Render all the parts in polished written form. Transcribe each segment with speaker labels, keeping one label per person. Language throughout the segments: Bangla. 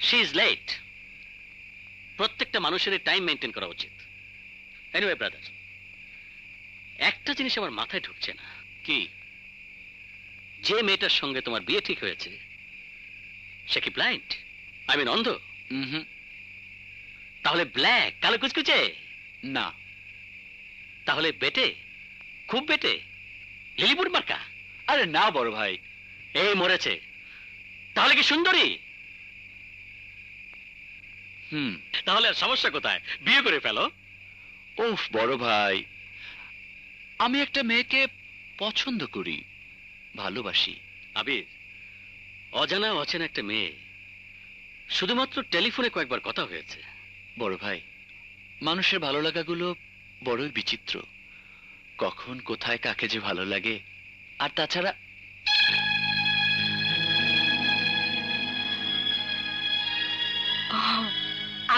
Speaker 1: She is late. প্রত্যেকটা মানুষের টাইম মেনটেন করা উচিত। এনিওয়ে ব্রাদার, একটা জিনিস আমার মাথায় ঢুকছে না। কি? যে মেয়েটার সঙ্গে তোমার বিয়ে ঠিক হয়েছে সে কি ব্লাইন্ড? আই মিন অন্ধ? তাহলে ব্ল্যাক, কালো কুচকুচে?
Speaker 2: না।
Speaker 1: তাহলে বেটে, খুব বেটে, লিলিপুর মার্কা?
Speaker 2: আরে না বড় ভাই।
Speaker 1: এই মরেছে। তাহলে কি সুন্দরী? তাহলে আর সমস্যা কোথায়? বিয়ে করে ফেলো।
Speaker 2: ওফ বড় ভাই, আমি একটা মেয়েকে পছন্দ করি, ভালোবাসি।
Speaker 1: আবির, অজানা অচেনা একটা মেয়ে, শুধুমাত্র টেলিফোনে কয়েকবার কথা হয়েছে।
Speaker 2: বড় ভাই, মানুষের ভালো লাগাগুলো বড়ই বিচিত্র, কখন কোথায় কাকে যে ভালো লাগে। আর তাছাড়া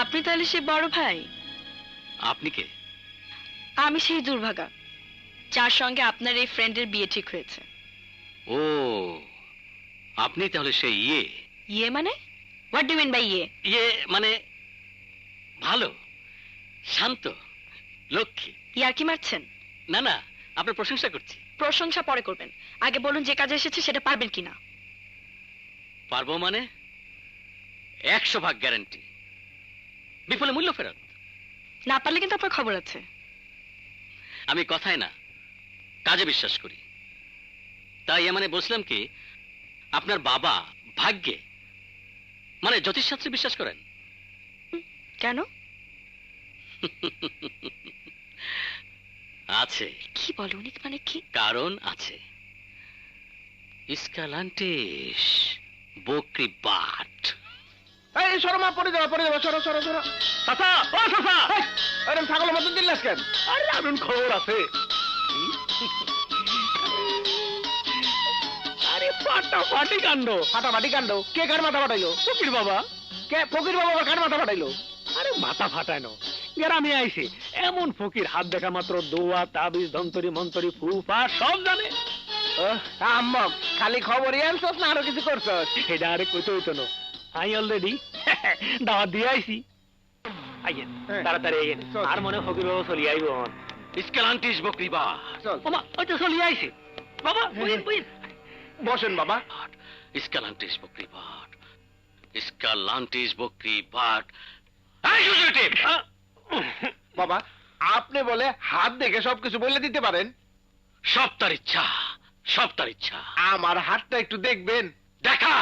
Speaker 3: আপনি তাহলে সে বড় ভাই?
Speaker 1: আপনি কে?
Speaker 3: আমি সেই দুর্ভাগা যার সঙ্গে আপনার এই ফ্রেন্ডের বিয়ে ঠিক হয়েছে।
Speaker 1: ও, আপনি তাহলে সেই ইয়ে?
Speaker 3: ইয়ে মানে? হোয়াট ডু মিন বাই ইয়ে?
Speaker 1: ইয়ে মানে ভালো, শান্ত, লক্ষ্মী।
Speaker 3: ইয়ার কি মারছেন?
Speaker 1: না না, আপনার প্রশংসা করছি।
Speaker 3: প্রশংসা পরে করবেন, আগে বলুন যে কাজে এসেছে সেটা পারবেন কিনা।
Speaker 1: পারবো মানে 100% গ্যারান্টি, বিফলে মূল্য ফেরত।
Speaker 3: না পারলে কিন্তু আপনার খবর আছে।
Speaker 1: আমি কথায় না কাজে বিশ্বাস করি। তাই মানে বলছিলাম কি, আপনার বাবা ভাগ্যে মানে জ্যোতিষশাস্ত্রে বিশ্বাস করেন?
Speaker 3: কেন?
Speaker 1: আছে।
Speaker 3: কি বলুন, মানে কি?
Speaker 1: কারণ আছে। ইস্কালান্টেস বকরি বাট।
Speaker 4: এই শর্মা, পড়ে যাওয়া, সরো সরো সরো।
Speaker 1: চাচা, ও চাচা,
Speaker 4: এরকম ছাগলের মতো দিল্লাস কেন?
Speaker 1: আরে আরুন খবর আছে। আরে ফাটাফাটি কাণ্ড।
Speaker 4: ফাটাফাটি কাণ্ড? কে কার মাথা ফাটাইলো?
Speaker 1: ফকির বাবা।
Speaker 4: কে ফকির বাবা আবার কার মাথা ফাটাইলো?
Speaker 5: আরে মাথা ফাটানো গ্রামে আইছে এমন ফকির, হাত দেখা মাত্র দোয়া তাবিজ ধন্তরি মন্তরি ফুফা সব জানে।
Speaker 4: আম্মা, খালি খবরই আনছস না আরো কিছু করছস?
Speaker 5: সেটা আরে কইতে হইতো না, আমি অলরেডি দাওয়াত দিয়ে আইছি। আইয়েন তাড়াতাড়ি আইয়েন, আর মনে ফকির বাবা চলি আইব।
Speaker 1: ইস্কালান্টিস বকরি বাট।
Speaker 5: ওমা ওই তো চলি আইছে। বাবা বুঝেন বুঝেন,
Speaker 4: বসেন বাবা।
Speaker 1: ইস্কালান্টিস বকরি বাট, ইস্কালান্টিস বকরি বাট।
Speaker 4: বাবা, আপনি বলে হাত দেখে সবকিছু বলে দিতে পারেন?
Speaker 1: সব তার ইচ্ছা, সব তার ইচ্ছা।
Speaker 4: আমার হাতটা একটু দেখবেন?
Speaker 1: দেখা।